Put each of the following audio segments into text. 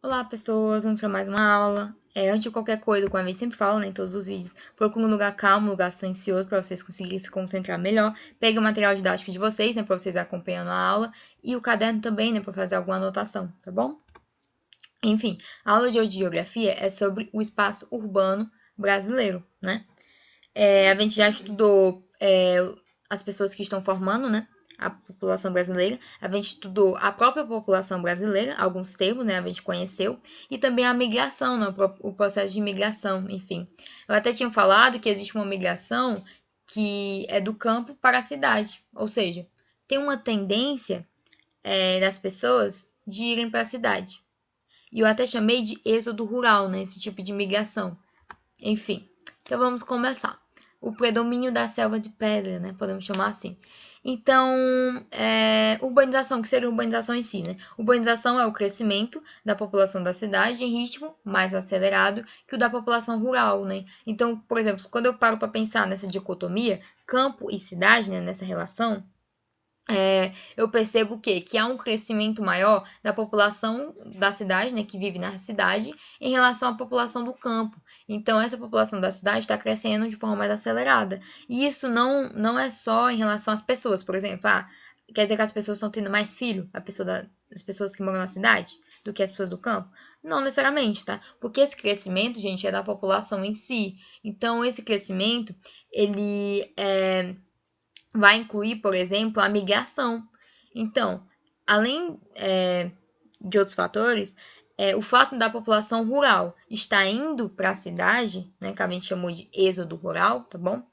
Olá, pessoas, vamos para mais uma aula. Antes de qualquer coisa, como a gente sempre fala, né, em todos os vídeos, procure um lugar calmo, um lugar silencioso, para vocês conseguirem se concentrar melhor. Pegue o material didático de vocês, né, para vocês acompanhando a aula, e o caderno também, né, para fazer alguma anotação, tá bom? Enfim, a aula de hoje de geografia é sobre o espaço urbano brasileiro, né? A gente já estudou as pessoas que estão formando, né? A população brasileira. A gente estudou a própria população brasileira, alguns termos, né? A gente conheceu. E também a migração, né? O processo de migração, enfim. Eu até tinha falado que existe uma migração que é do campo para a cidade. Ou seja, tem uma tendência das pessoas de irem para a cidade. E eu até chamei de êxodo rural, né? Esse tipo de migração. Enfim, então vamos começar. O predomínio da selva de pedra, né? Podemos chamar assim. Então, urbanização, que seria urbanização em si, né? Urbanização é o crescimento da população da cidade em ritmo mais acelerado que o da população rural, né? Então, por exemplo, quando eu paro para pensar nessa dicotomia, campo e cidade, né? Nessa relação, eu percebo que há um crescimento maior da população da cidade, né, que vive na cidade, em relação à população do campo. Então, essa população da cidade está crescendo de forma mais acelerada. E isso não é só em relação às pessoas, por exemplo. Quer dizer que as pessoas estão tendo mais filho, as pessoas que moram na cidade, do que as pessoas do campo? Não necessariamente, tá? Porque esse crescimento, gente, é da população em si. Então, esse crescimento, ele vai incluir, por exemplo, a migração. Então, além de outros fatores, o fato da população rural estar indo para a cidade, né, que a gente chamou de êxodo rural, tá bom?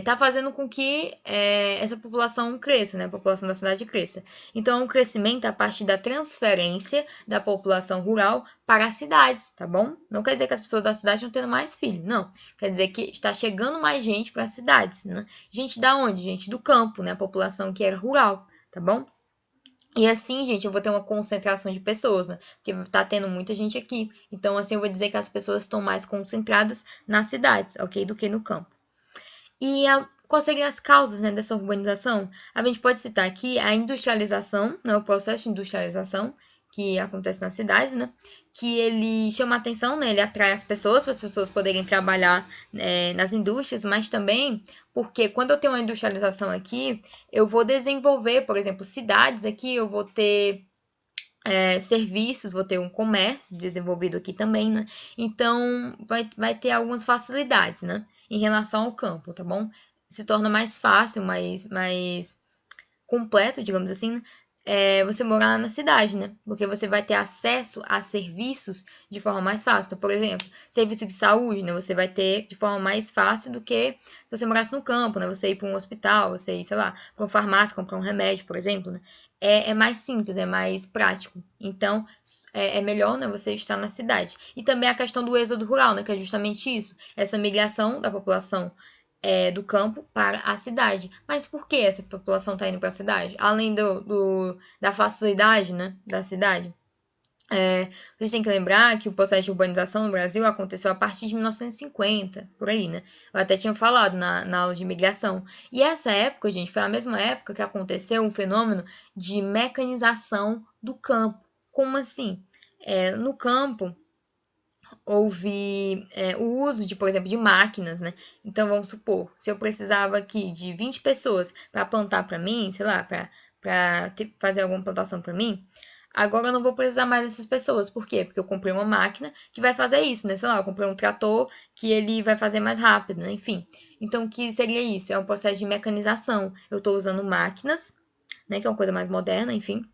Tá fazendo com que essa população cresça, né? A população da cidade cresça. Então, é um crescimento a partir da transferência da população rural para as cidades, tá bom? Não quer dizer que as pessoas da cidade estão tendo mais filhos, não. Quer dizer que está chegando mais gente para as cidades, né? Gente da onde? Gente do campo, né? A população que era rural, tá bom? E assim, gente, eu vou ter uma concentração de pessoas, né? Porque tá tendo muita gente aqui. Então, assim, eu vou dizer que as pessoas estão mais concentradas nas cidades, ok? Do que no campo. Quais seriam as causas, né, dessa urbanização? A gente pode citar aqui a industrialização, né, o processo de industrialização que acontece nas cidades, né, que ele chama a atenção, né, ele atrai as pessoas para as pessoas poderem trabalhar nas indústrias, mas também porque quando eu tenho uma industrialização aqui, eu vou desenvolver, por exemplo, cidades aqui, eu vou ter serviços, vou ter um comércio desenvolvido aqui também, né? Então, vai ter algumas facilidades, né? Em relação ao campo, tá bom? Se torna mais fácil, mais completo, digamos assim, né? Você morar na cidade, né? Porque você vai ter acesso a serviços de forma mais fácil. Então, por exemplo, serviço de saúde, né? Você vai ter de forma mais fácil do que se você morasse no campo, né? Você ir para um hospital, você ir, sei lá, para uma farmácia comprar um remédio, por exemplo, né? É mais simples, é mais prático. Então, é melhor, né, você estar na cidade. E também a questão do êxodo rural, né, que é justamente isso, essa migração da população do campo para a cidade. Mas por que essa população está indo para a cidade? Além da facilidade, né, da cidade. Vocês têm que lembrar que o processo de urbanização no Brasil aconteceu a partir de 1950, por aí, né? Eu até tinha falado na aula de imigração. E essa época, gente, foi a mesma época que aconteceu um fenômeno de mecanização do campo. Como assim? No campo, houve o uso de, por exemplo, de máquinas, né? Então, vamos supor, se eu precisava aqui de 20 pessoas para plantar para mim, sei lá, para fazer alguma plantação para mim, agora eu não vou precisar mais dessas pessoas. Por quê? Porque eu comprei uma máquina que vai fazer isso, né? Sei lá, eu comprei um trator que ele vai fazer mais rápido, né? Enfim. Então, o que seria isso? É um processo de mecanização. Eu estou usando máquinas, né? Que é uma coisa mais moderna, enfim.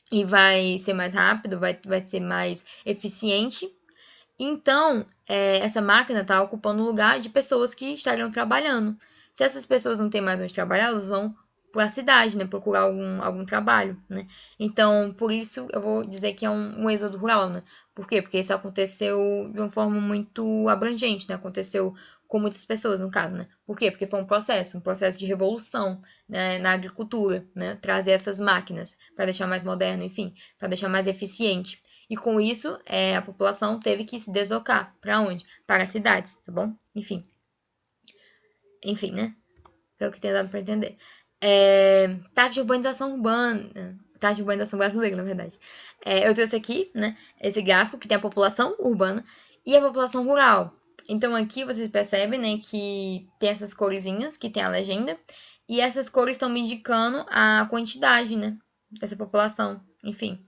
E vai ser mais rápido, vai ser mais eficiente. Então, essa máquina está ocupando o lugar de pessoas que estariam trabalhando. Se essas pessoas não têm mais onde trabalhar, elas vão para a cidade, né, procurar algum trabalho, né. Então, por isso eu vou dizer que é um êxodo rural, né. Por quê? Porque isso aconteceu de uma forma muito abrangente, né, aconteceu com muitas pessoas, no caso, né. Por quê? Porque foi um processo de revolução, né, na agricultura, né, trazer essas máquinas para deixar mais moderno, enfim, para deixar mais eficiente. E com isso, a população teve que se deslocar. Para onde? Para as cidades, tá bom? Enfim, né? Pelo que tem dado para entender. Taxa de urbanização urbana. taxa de urbanização brasileira, na verdade. Eu trouxe aqui, né, esse gráfico que tem a população urbana e a população rural. Então, aqui vocês percebem, né, que tem essas corzinhas, que tem a legenda, e essas cores estão me indicando a quantidade, né, dessa população, enfim,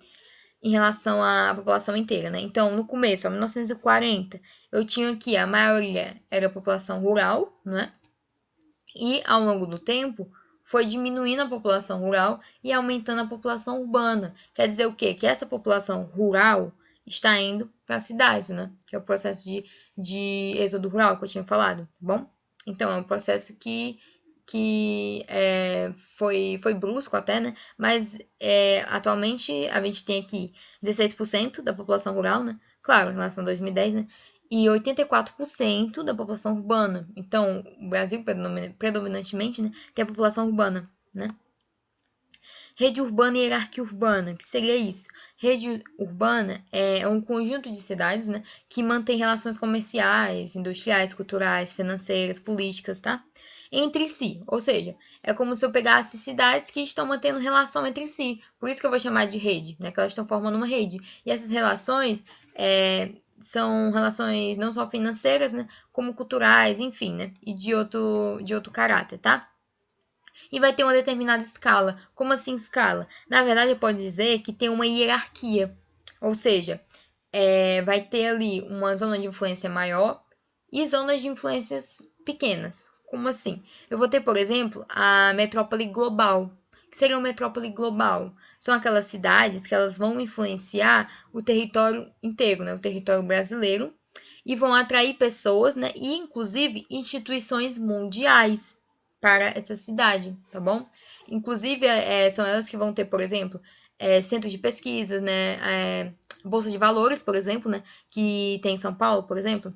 em relação à população inteira, né. Então, no começo, em 1940, eu tinha aqui, a maioria era a população rural, né, e ao longo do tempo foi diminuindo a população rural e aumentando a população urbana. Quer dizer o quê? Que essa população rural está indo para as cidades, né? Que é o processo de êxodo rural que eu tinha falado, tá bom? Então, é um processo que foi brusco até, né? Mas atualmente a gente tem aqui 16% da população rural, né? Claro, em relação a 2010, né? E 84% da população urbana. Então, o Brasil, predominantemente, né, tem a população urbana, né? Rede urbana e hierarquia urbana, o que seria isso? Rede urbana é um conjunto de cidades, né, que mantém relações comerciais, industriais, culturais, financeiras, políticas, tá? Entre si, ou seja, é como se eu pegasse cidades que estão mantendo relação entre si. Por isso que eu vou chamar de rede, né? Que elas estão formando uma rede. E essas relações são relações não só financeiras, né? Como culturais, enfim, né? E de outro caráter, tá? E vai ter uma determinada escala. Como assim escala? Na verdade, pode dizer que tem uma hierarquia. Ou seja, vai ter ali uma zona de influência maior e zonas de influências pequenas. Como assim? Eu vou ter, por exemplo, a metrópole global. O que seria uma metrópole global? São aquelas cidades que elas vão influenciar o território inteiro, né? O território brasileiro, e vão atrair pessoas, né? E inclusive instituições mundiais para essa cidade, tá bom? Inclusive, são elas que vão ter, por exemplo, centros de pesquisas, né? Bolsa de valores, por exemplo, né? Que tem em São Paulo, por exemplo.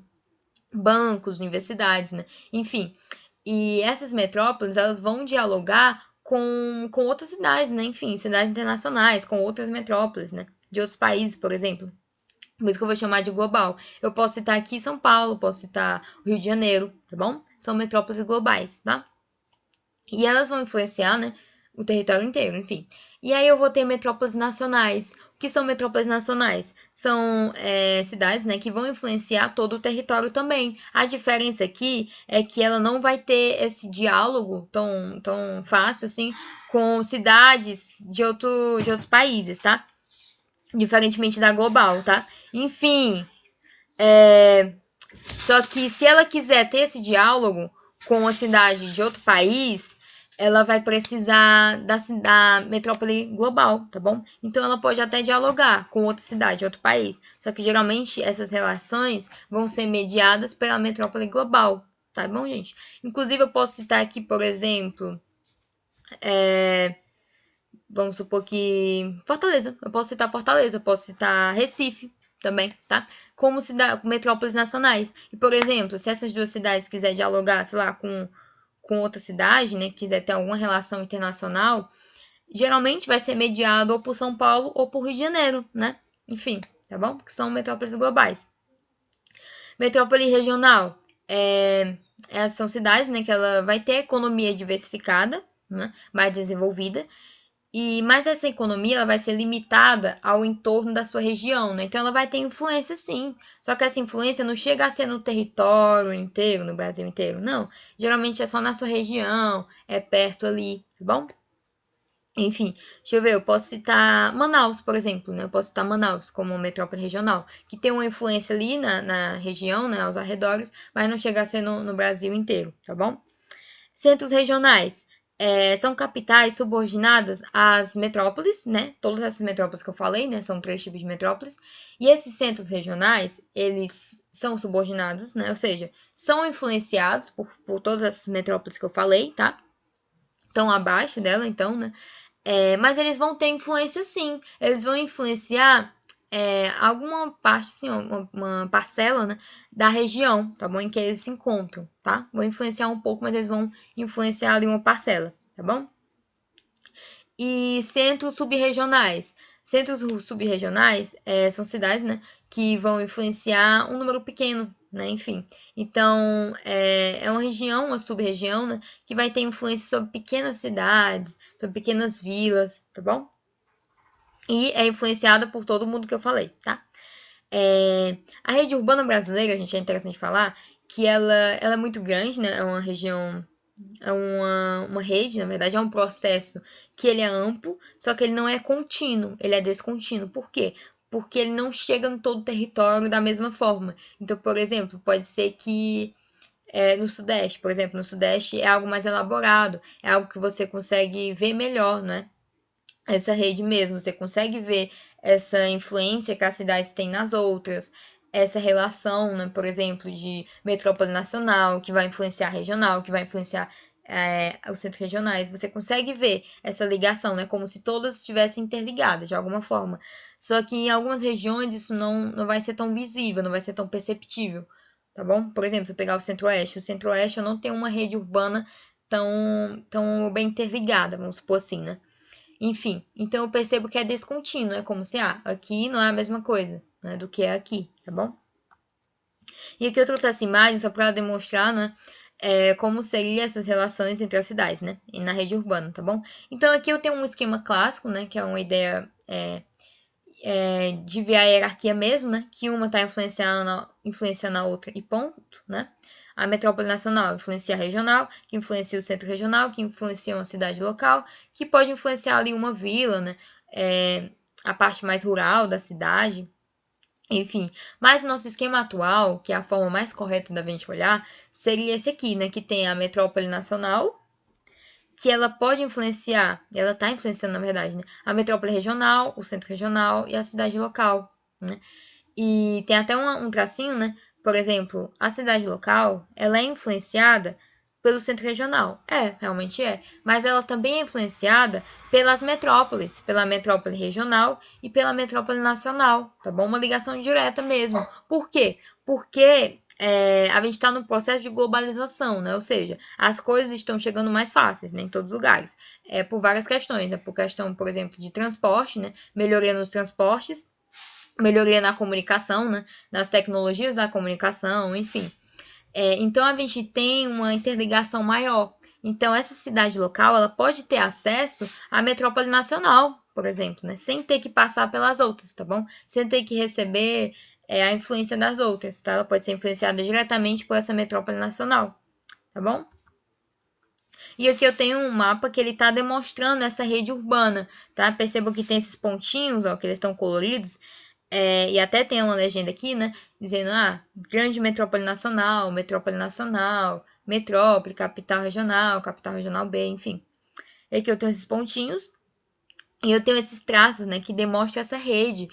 Bancos, universidades, né? Enfim. E essas metrópoles, elas vão dialogar com outras cidades, né? Enfim, cidades internacionais, com outras metrópoles, né? De outros países, por exemplo. Por isso que eu vou chamar de global. Eu posso citar aqui São Paulo, posso citar o Rio de Janeiro, tá bom? São metrópoles globais, tá? E elas vão influenciar, né, o território inteiro, enfim. E aí eu vou ter metrópoles nacionais. O que são metrópoles nacionais? São cidades, né, que vão influenciar todo o território também. A diferença aqui é que ela não vai ter esse diálogo tão fácil assim com cidades de outros países, tá? Diferentemente da global, tá? Enfim, só que se ela quiser ter esse diálogo com a cidade de outro país, ela vai precisar da metrópole global, tá bom? Então ela pode até dialogar com outra cidade, outro país. Só que geralmente essas relações vão ser mediadas pela metrópole global, tá bom, gente? Inclusive eu posso citar aqui, por exemplo, vamos supor que Fortaleza. Eu posso citar Fortaleza, posso citar Recife também, tá? Como metrópoles nacionais. E, por exemplo, se essas duas cidades quiserem dialogar, sei lá, com outra cidade, né, quiser ter alguma relação internacional, geralmente vai ser mediado ou por São Paulo ou por Rio de Janeiro, né? Enfim, tá bom? Que são metrópoles globais. Metrópole regional. Essas são cidades, né, que ela vai ter economia diversificada, né, mais desenvolvida, mas essa economia ela vai ser limitada ao entorno da sua região, né? Então ela vai ter influência sim. Só que essa influência não chega a ser no território inteiro, no Brasil inteiro, não. Geralmente é só na sua região, é perto ali, tá bom? Enfim, deixa eu ver, eu posso citar Manaus, por exemplo, né? Eu posso citar Manaus como metrópole regional, que tem uma influência ali na região, né, aos arredores, mas não chega a ser no Brasil inteiro, tá bom? Centros regionais são capitais subordinadas às metrópoles, né? Todas essas metrópoles que eu falei, né? São 3 tipos de metrópoles. E esses centros regionais, eles são subordinados, né? Ou seja, são influenciados por todas essas metrópoles que eu falei, tá? Estão abaixo dela, então, né? Mas eles vão ter influência sim. Eles vão influenciar alguma parte, sim, uma parcela, né, da região, tá bom? Em que eles se encontram, tá? Vão influenciar um pouco, mas eles vão influenciar ali uma parcela, tá bom? E centros subregionais. Centros subregionais são cidades, né, que vão influenciar um número pequeno, né, enfim. Então, é uma região, uma sub-região, né, que vai ter influência sobre pequenas cidades, sobre pequenas vilas, tá bom? e é influenciada por todo mundo que eu falei, tá? A rede urbana brasileira, gente, é interessante falar que ela é muito grande, né? É uma região, é uma rede, na verdade, é um processo que ele é amplo, só que ele não é contínuo, ele é descontínuo. Por quê? Porque ele não chega em todo o território da mesma forma. Então, por exemplo, pode ser que no Sudeste, por exemplo, no Sudeste é algo mais elaborado, é algo que você consegue ver melhor, né? Essa rede mesmo, você consegue ver essa influência que as cidades têm nas outras, essa relação, né, por exemplo, de metrópole nacional, que vai influenciar regional, que vai influenciar os centros regionais. Você consegue ver essa ligação, né, como se todas estivessem interligadas de alguma forma. Só que em algumas regiões isso não vai ser tão visível, não vai ser tão perceptível, tá bom? Por exemplo, se eu pegar o Centro-Oeste não tem uma rede urbana tão bem interligada, vamos supor assim, né? Enfim, então eu percebo que é descontínuo, é como se, aqui não é a mesma coisa, né, do que é aqui, tá bom? E aqui eu trouxe essa imagem só para demonstrar, né, como seriam essas relações entre as cidades, né, e na rede urbana, tá bom? Então aqui eu tenho um esquema clássico, né, que é uma ideia de ver a hierarquia mesmo, né, que uma está influenciando a outra e ponto, né? A metrópole nacional influencia a regional, que influencia o centro regional, que influencia uma cidade local, que pode influenciar ali uma vila, né? A parte mais rural da cidade, enfim. Mas o nosso esquema atual, que é a forma mais correta da gente olhar, seria esse aqui, né? Que tem a metrópole nacional, que ela pode influenciar, ela está influenciando, na verdade, né? A metrópole regional, o centro regional e a cidade local, né? E tem até um tracinho, né? Por exemplo, a cidade local, ela é influenciada pelo centro regional. Realmente é. Mas ela também é influenciada pelas metrópoles, pela metrópole regional e pela metrópole nacional, tá bom? Uma ligação direta mesmo. Por quê? Porque a gente está no processo de globalização, né? Ou seja, as coisas estão chegando mais fáceis, né? Em todos os lugares. Por várias questões, né? Por questão, por exemplo, de transporte, né? Melhoria nos transportes, melhoria na comunicação, né? Nas tecnologias da comunicação, enfim. Então a gente tem uma interligação maior. Então essa cidade local ela pode ter acesso à metrópole nacional, por exemplo, né? Sem ter que passar pelas outras, tá bom? Sem ter que receber a influência das outras, tá? Ela pode ser influenciada diretamente por essa metrópole nacional, tá bom? E aqui eu tenho um mapa que ele está demonstrando essa rede urbana, tá? Percebam que tem esses pontinhos, ó, que eles estão coloridos. E até tem uma legenda aqui, né? Dizendo, grande metrópole nacional, metrópole, capital regional B, enfim. E aqui eu tenho esses pontinhos e eu tenho esses traços, né? Que demonstram essa rede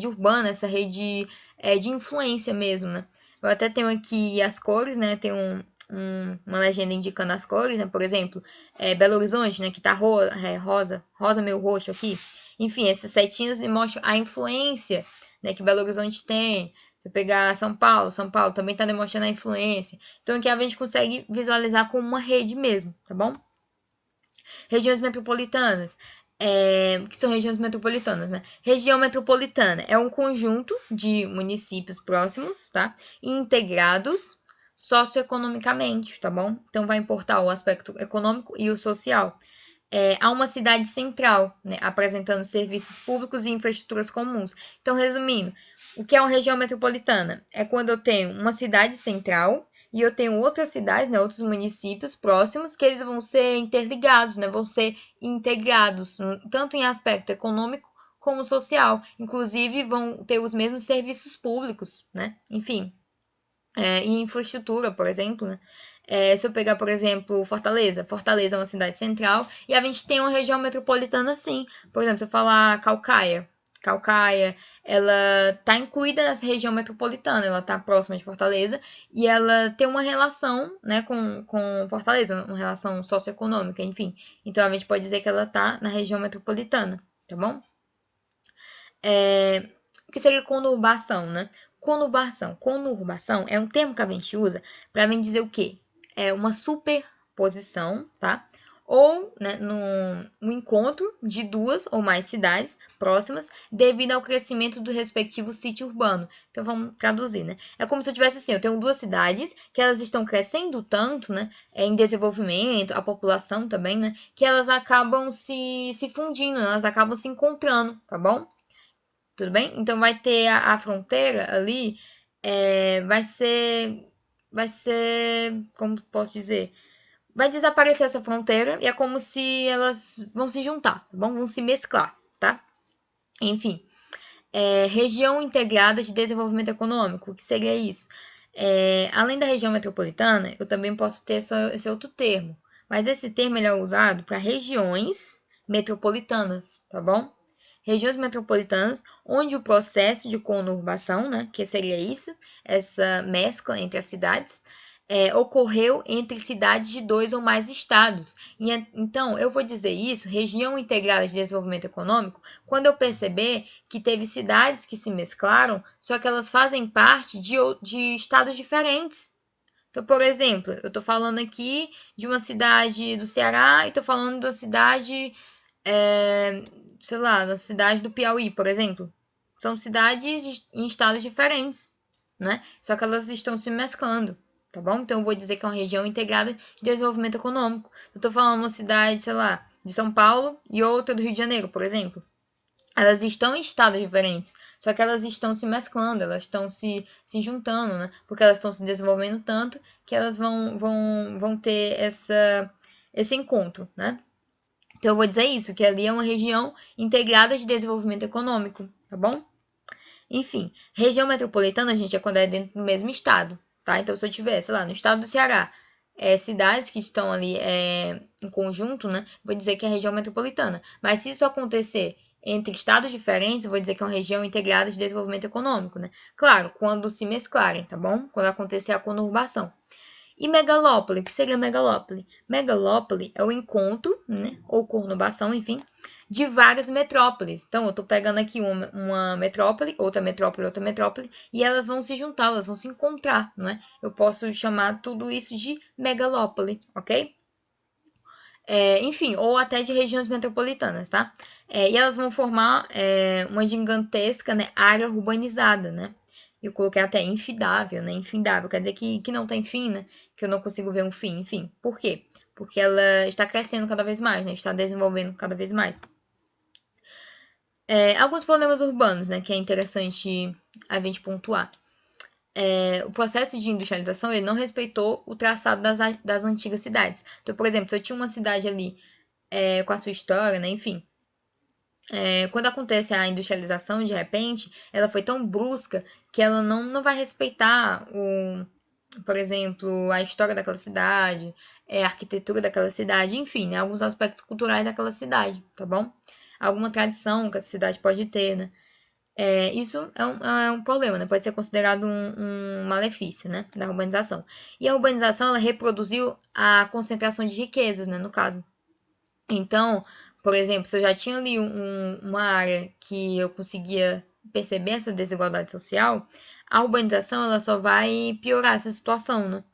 urbana, essa rede de influência mesmo, né? Eu até tenho aqui as cores, né? Tem uma legenda indicando as cores, né? Por exemplo, Belo Horizonte, né? Que tá rosa meio roxo aqui. Enfim, esses setinhos mostram a influência, né, que Belo Horizonte tem. Se eu pegar São Paulo também está demonstrando a influência. Então aqui a gente consegue visualizar como uma rede mesmo, tá bom? Regiões metropolitanas. Que são regiões metropolitanas, né? Região metropolitana é um conjunto de municípios próximos, tá? Integrados socioeconomicamente, tá bom? Então vai importar o aspecto econômico e o social. Há uma cidade central, né, apresentando serviços públicos e infraestruturas comuns. Então, resumindo, o que é uma região metropolitana? É quando eu tenho uma cidade central e eu tenho outras cidades, né, outros municípios próximos, que eles vão ser interligados, né, vão ser integrados, tanto em aspecto econômico como social. Inclusive, vão ter os mesmos serviços públicos, né? Enfim, e infraestrutura, por exemplo, né? Se eu pegar, por exemplo, Fortaleza é uma cidade central e a gente tem uma região metropolitana assim. Por exemplo, se eu falar Calcaia, ela está incluída nessa região metropolitana, ela está próxima de Fortaleza e ela tem uma relação, né, com Fortaleza, uma relação socioeconômica, enfim. Então a gente pode dizer que ela está na região metropolitana, tá bom? O que seria conurbação, né? Conurbação é um termo que a gente usa para dizer o quê? É uma superposição, tá? ou, né, no encontro de duas ou mais cidades próximas devido ao crescimento do respectivo sítio urbano. Então vamos traduzir, né? É como se eu tivesse assim, eu tenho duas cidades que elas estão crescendo tanto, né, em desenvolvimento, a população também, né, que elas acabam se fundindo, elas acabam se encontrando, tá bom? Tudo bem? Então vai ter a fronteira ali, vai ser, como posso dizer? Vai desaparecer essa fronteira e é como se elas vão se juntar, tá bom? Vão se mesclar, tá? Enfim, região integrada de desenvolvimento econômico, o que seria isso? Além da região metropolitana, eu também posso ter esse outro termo, mas esse termo ele é usado para regiões metropolitanas, tá bom? Regiões metropolitanas, onde o processo de conurbação, né, que seria isso, essa mescla entre as cidades, ocorreu entre cidades de 2 ou mais estados. Então, eu vou dizer isso, região integrada de desenvolvimento econômico, quando eu perceber que teve cidades que se mesclaram, só que elas fazem parte de estados diferentes. Então, por exemplo, eu estou falando aqui de uma cidade do Ceará e estou falando de uma cidade, é, sei lá, da cidade do Piauí, por exemplo. São cidades em estados diferentes, né? Só que elas estão se mesclando, tá bom? Então eu vou dizer que é uma região integrada de desenvolvimento econômico. Eu tô falando uma cidade, sei lá, de São Paulo e outra do Rio de Janeiro, por exemplo. Elas estão em estados diferentes, só que elas estão se mesclando, elas estão se juntando, né? Porque elas estão se desenvolvendo tanto que elas vão ter esse encontro, né? Então, eu vou dizer isso, que ali é uma região integrada de desenvolvimento econômico, tá bom? Enfim, região metropolitana, gente, é quando é dentro do mesmo estado, tá? Então, se eu tiver, sei lá, no estado do Ceará, cidades que estão ali em conjunto, né? Vou dizer que é região metropolitana. Mas se isso acontecer entre estados diferentes, eu vou dizer que é uma região integrada de desenvolvimento econômico, né? Claro, quando se mesclarem, tá bom? Quando acontecer a conurbação. E megalópole, o que seria megalópole? Megalópole é o encontro, né, ou conurbação, enfim, de várias metrópoles. Então, eu estou pegando aqui uma metrópole, outra metrópole, e elas vão se juntar, elas vão se encontrar, né? Eu posso chamar tudo isso de megalópole, ok? Enfim, ou até de regiões metropolitanas, tá? E elas vão formar uma gigantesca, né, área urbanizada, né? Eu coloquei até infindável, né? Infindável, quer dizer que não tem fim, né? Que eu não consigo ver um fim, enfim. Por quê? Porque ela está crescendo cada vez mais, né? Está desenvolvendo cada vez mais. Alguns problemas urbanos, né? Que é interessante a gente pontuar. O processo de industrialização ele não respeitou o traçado das antigas cidades. Então, por exemplo, se eu tinha uma cidade ali com a sua história, né? Enfim, quando acontece a industrialização, de repente, ela foi tão brusca que ela não vai respeitar por exemplo, a história daquela cidade, a arquitetura daquela cidade, enfim, né, alguns aspectos culturais daquela cidade, tá bom? Alguma tradição que a cidade pode ter, né? Isso é um problema, né? Pode ser considerado um malefício, né? Da urbanização. E a urbanização, ela reproduziu a concentração de riquezas, né? No caso. Então, por exemplo, se eu já tinha ali uma área que eu conseguia perceber essa desigualdade social, a urbanização ela só vai piorar essa situação, né?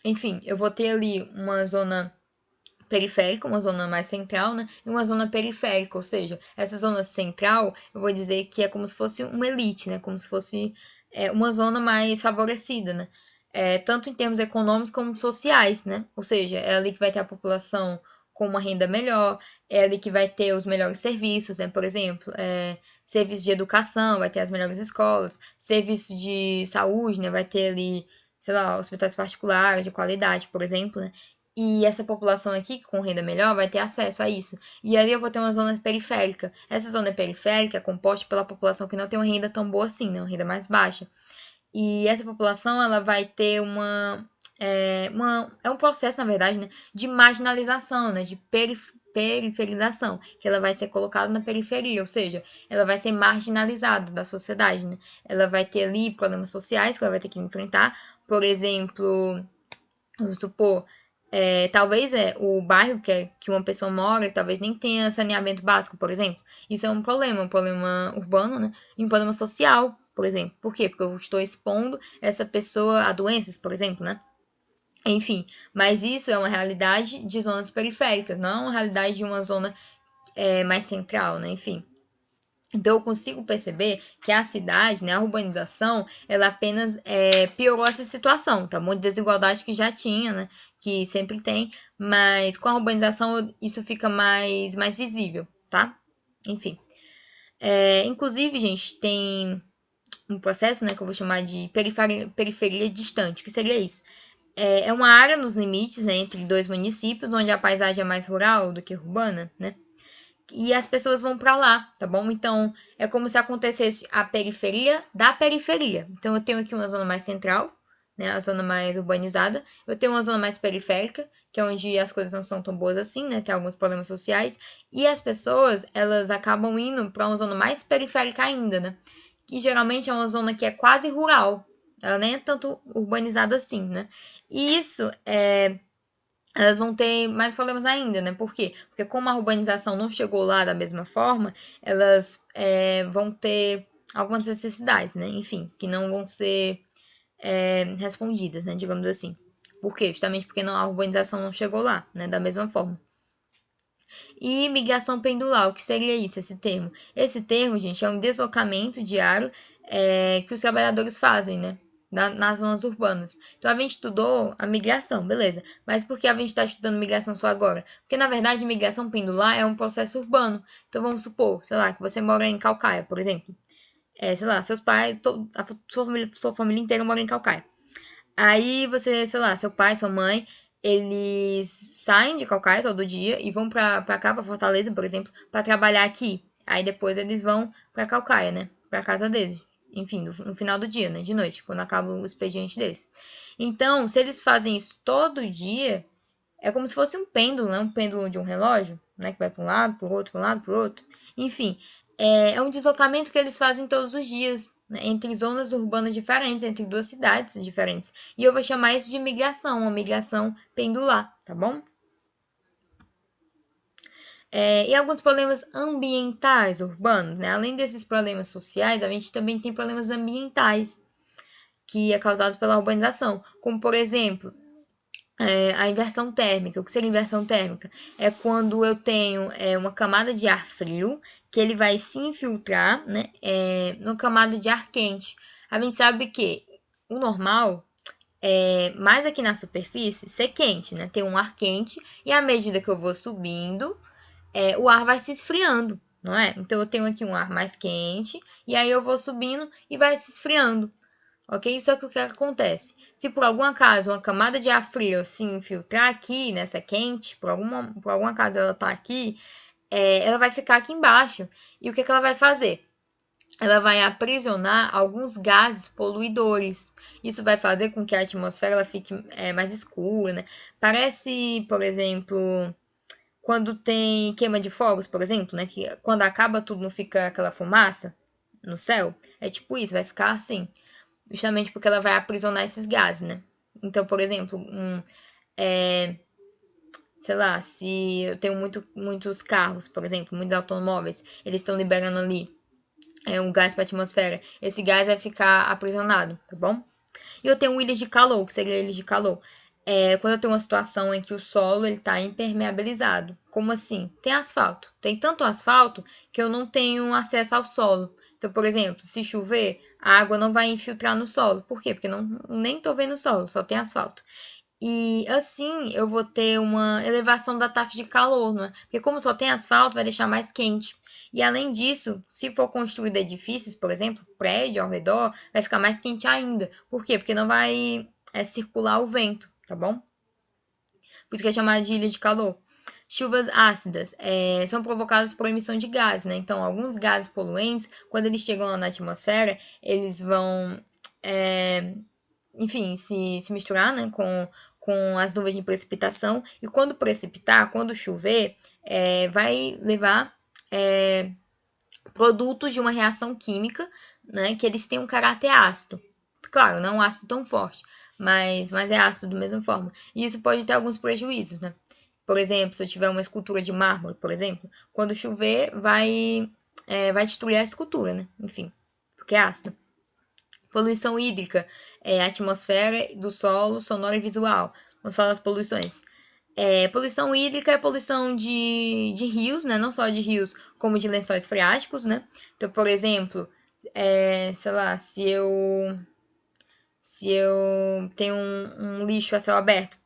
Enfim, eu vou ter ali uma zona periférica, uma zona mais central, né? E uma zona periférica, ou seja, essa zona central, eu vou dizer que é como se fosse uma elite, né? Como se fosse uma zona mais favorecida, né? Tanto em termos econômicos como sociais, né? Ou seja, é ali que vai ter a população com uma renda melhor, é ali que vai ter os melhores serviços, né? Por exemplo, serviços de educação, vai ter as melhores escolas, serviços de saúde, né? Vai ter ali, sei lá, hospitais particulares de qualidade, por exemplo, né? E essa população aqui, com renda melhor, vai ter acesso a isso. E ali eu vou ter uma zona periférica. Essa zona periférica é composta pela população que não tem uma renda tão boa assim, né? Uma renda mais baixa. E essa população, ela vai ter é um processo, na verdade, né, de marginalização, né, de periferização, que ela vai ser colocada na periferia, ou seja, ela vai ser marginalizada da sociedade, né? Ela vai ter ali problemas sociais que ela vai ter que enfrentar, por exemplo, vamos supor, talvez o bairro que uma pessoa mora, talvez nem tenha saneamento básico, por exemplo. Isso é um problema urbano, né? E um problema social, por exemplo. Por quê? Porque eu estou expondo essa pessoa a doenças, por exemplo, né? Enfim, mas isso é uma realidade de zonas periféricas, não é uma realidade de uma zona mais central, né? Enfim. Então, eu consigo perceber que a cidade, né, a urbanização, ela apenas piorou essa situação, tá bom? De desigualdade que já tinha, né? Que sempre tem, mas com a urbanização isso fica mais visível, tá? Enfim. Inclusive, gente, tem um processo, né, que eu vou chamar de periferia distante. O que seria isso? É uma área nos limites, né, entre dois municípios, onde a paisagem é mais rural do que urbana, né? E as pessoas vão para lá, tá bom? Então, é como se acontecesse a periferia da periferia. Então, eu tenho aqui uma zona mais central, né, a zona mais urbanizada. Eu tenho uma zona mais periférica, que é onde as coisas não são tão boas assim, né? Tem alguns problemas sociais. E as pessoas, elas acabam indo para uma zona mais periférica ainda, né? Que geralmente é uma zona que é quase rural. Ela nem é tanto urbanizada assim, né? E isso elas vão ter mais problemas ainda, né? Por quê? Porque como a urbanização não chegou lá da mesma forma, elas vão ter algumas necessidades, né? Enfim, que não vão ser respondidas, né? Digamos assim. Por quê? Justamente porque a urbanização não chegou lá, né? Da mesma forma. E migração pendular, o que seria isso, esse termo? Esse termo, gente, é um deslocamento diário que os trabalhadores fazem, né? Nas zonas urbanas. Então, a gente estudou a migração, beleza. Mas por que a gente está estudando migração só agora? Porque, na verdade, migração pendular é um processo urbano. Então, vamos supor, sei lá, que você mora em Calcaia, por exemplo. Sei lá, seus pais, sua família inteira mora em Calcaia. Aí você, sei lá, seu pai, sua mãe, eles saem de Calcaia todo dia e vão pra cá, pra Fortaleza, por exemplo, pra trabalhar aqui. Aí depois eles vão pra Calcaia, né? Pra casa deles. Enfim, no final do dia, né? De noite, quando acaba o expediente deles. Então, se eles fazem isso todo dia, é como se fosse um pêndulo, né? Um pêndulo de um relógio, né? Que vai para um lado, para o outro, para um lado, para o outro. Enfim, é um deslocamento que eles fazem todos os dias, né? Entre zonas urbanas diferentes, entre duas cidades diferentes. E eu vou chamar isso de migração, uma migração pendular, tá bom? E alguns problemas ambientais urbanos, né? Além desses problemas sociais, a gente também tem problemas ambientais que é causado pela urbanização, como por exemplo a inversão térmica. O que seria inversão térmica? É quando eu tenho uma camada de ar frio que ele vai se infiltrar, né, numa camada de ar quente. A gente sabe que o normal é mais aqui na superfície ser quente, né? Ter um ar quente e à medida que eu vou subindo, o ar vai se esfriando, não é? Então eu tenho aqui um ar mais quente e aí eu vou subindo e vai se esfriando. Ok? Só que o que acontece? Se por algum acaso uma camada de ar frio se infiltrar aqui nessa quente, por algum acaso ela tá aqui, ela vai ficar aqui embaixo. E o que ela vai fazer? Ela vai aprisionar alguns gases poluidores. Isso vai fazer com que a atmosfera ela fique mais escura, né? Parece, por exemplo, quando tem queima de fogos, por exemplo, né? Que quando acaba tudo não fica aquela fumaça no céu. É tipo isso, vai ficar assim. Justamente porque ela vai aprisionar esses gases, né? Então, por exemplo, sei lá, se eu tenho muitos carros, por exemplo, muitos automóveis, eles estão liberando ali um gás para a atmosfera, esse gás vai ficar aprisionado, tá bom? E eu tenho ilhas de calor, o que seria ilhas de calor? Quando eu tenho uma situação em que o solo está impermeabilizado. Como assim? Tem asfalto. Tem tanto asfalto que eu não tenho acesso ao solo. Então, por exemplo, se chover, a água não vai infiltrar no solo. Por quê? Porque nem estou vendo o solo, só tem asfalto. E assim eu vou ter uma elevação da taxa de calor, né? Porque como só tem asfalto, vai deixar mais quente. E além disso, se for construído edifícios, por exemplo, prédio ao redor, vai ficar mais quente ainda. Por quê? Porque não vai circular o vento, tá bom? Por isso que é chamado de ilha de calor. Chuvas ácidas são provocadas por emissão de gases, né? Então, alguns gases poluentes, quando eles chegam lá na atmosfera, eles vão, enfim, se misturar, né, com as nuvens de precipitação. E quando precipitar, quando chover, vai levar produtos de uma reação química, né, que eles têm um caráter ácido. Claro, não é um ácido tão forte, mas é ácido da mesma forma. E isso pode ter alguns prejuízos, né? Por exemplo, se eu tiver uma escultura de mármore, por exemplo, quando chover, vai destruir a escultura, né? Enfim, porque é ácido. Poluição hídrica, atmosfera do solo, sonora e visual. Vamos falar das poluições. Poluição hídrica é poluição de rios, né? Não só de rios, como de lençóis freáticos, né? Então, por exemplo, sei lá, se eu tenho um lixo a céu aberto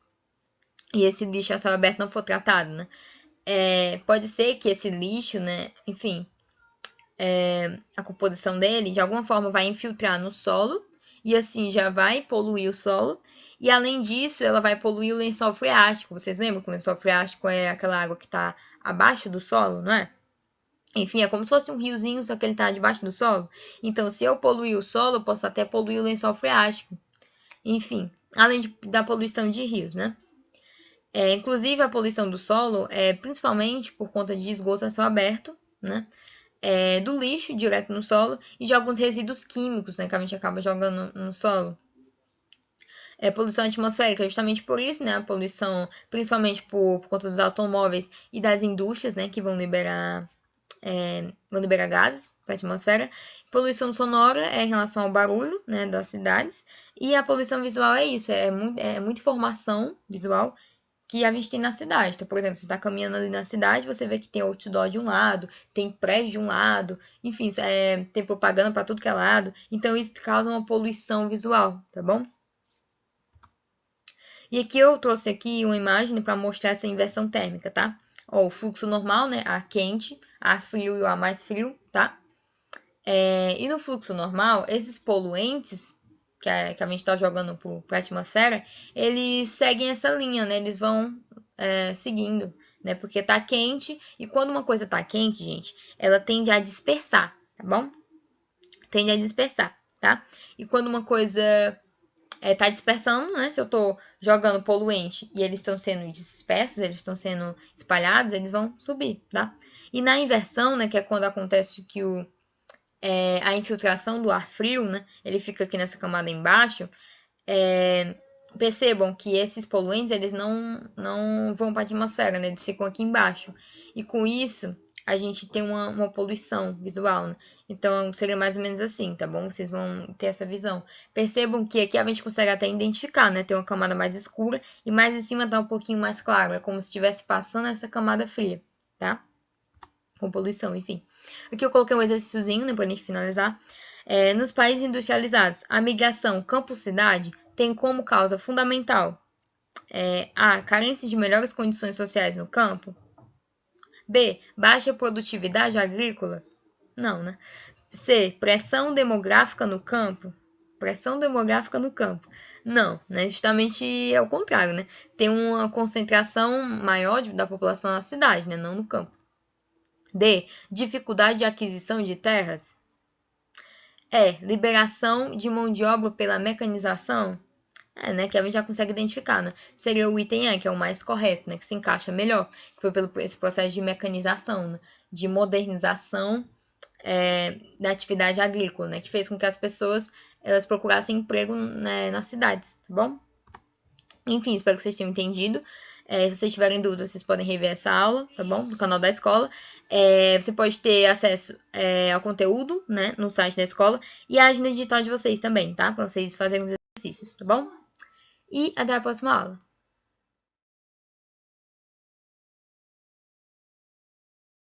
e esse lixo a céu aberto não for tratado, né? Pode ser que esse lixo, né? Enfim, a composição dele de alguma forma vai infiltrar no solo e assim já vai poluir o solo. E além disso, ela vai poluir o lençol freático. Vocês lembram que o lençol freático é aquela água que está abaixo do solo, não é? Enfim, é como se fosse um riozinho, só que ele está debaixo do solo. Então, se eu poluir o solo, eu posso até poluir o lençol freático. Enfim, além da poluição de rios, né? Inclusive, a poluição do solo é principalmente por conta de esgoto a céu aberto, né? Do lixo direto no solo e de alguns resíduos químicos, né, que a gente acaba jogando no solo. Poluição atmosférica, justamente por isso, né, a poluição, principalmente por conta dos automóveis e das indústrias, né, que vão liberar gases para a atmosfera. Poluição sonora é em relação ao barulho, né, das cidades. E a poluição visual é isso, muita informação visual que a gente tem na cidade. Então, por exemplo, você está caminhando ali na cidade, você vê que tem outdoor de um lado, tem prédio de um lado, enfim, tem propaganda para tudo que é lado. Então, isso causa uma poluição visual, tá bom? E aqui eu trouxe aqui uma imagem para mostrar essa inversão térmica, tá? Ó, o fluxo normal, né? Ar quente, ar frio e o ar mais frio, tá? E no fluxo normal, esses poluentes que a gente está jogando para a atmosfera, eles seguem essa linha, né? Eles vão seguindo, né? Porque tá quente, e quando uma coisa tá quente, gente, ela tende a dispersar, tá bom? Tende a dispersar, tá? E quando uma coisa tá dispersando, né? Se eu tô jogando poluente e eles estão sendo dispersos, eles estão sendo espalhados, eles vão subir, tá? E na inversão, né? Que é quando acontece que a infiltração do ar frio, né? Ele fica aqui nessa camada embaixo. Percebam que esses poluentes, eles não vão para a atmosfera, né? Eles ficam aqui embaixo. E com isso, a gente tem uma poluição visual, né? Então, seria mais ou menos assim, tá bom? Vocês vão ter essa visão. Percebam que aqui a gente consegue até identificar, né? Tem uma camada mais escura e mais em cima tá um pouquinho mais claro. É como se estivesse passando essa camada fria, tá? Com poluição, enfim. Aqui eu coloquei um exercíciozinho, né, pra gente finalizar. Nos países industrializados, a migração campo-cidade tem como causa fundamental A. Carência de melhores condições sociais no campo. B. Baixa produtividade agrícola. Não, né? C. Pressão demográfica no campo. Pressão demográfica no campo. Não, né? Justamente é o contrário, né? Tem uma concentração maior da população na cidade, né? Não no campo. D. Dificuldade de aquisição de terras. Liberação de mão de obra pela mecanização. Né, que a gente já consegue identificar, né? Seria o item E, que é o mais correto, né? Que se encaixa melhor, que foi pelo esse processo de mecanização, né? De modernização da atividade agrícola, né? Que fez com que as pessoas elas procurassem emprego, né, nas cidades, tá bom? Enfim, espero que vocês tenham entendido. Se vocês tiverem dúvidas, vocês podem rever essa aula, tá bom? No canal da escola. Você pode ter acesso ao conteúdo, né? No site da escola. E a agenda digital de vocês também, tá? Para vocês fazerem os exercícios, tá bom? E até a próxima aula.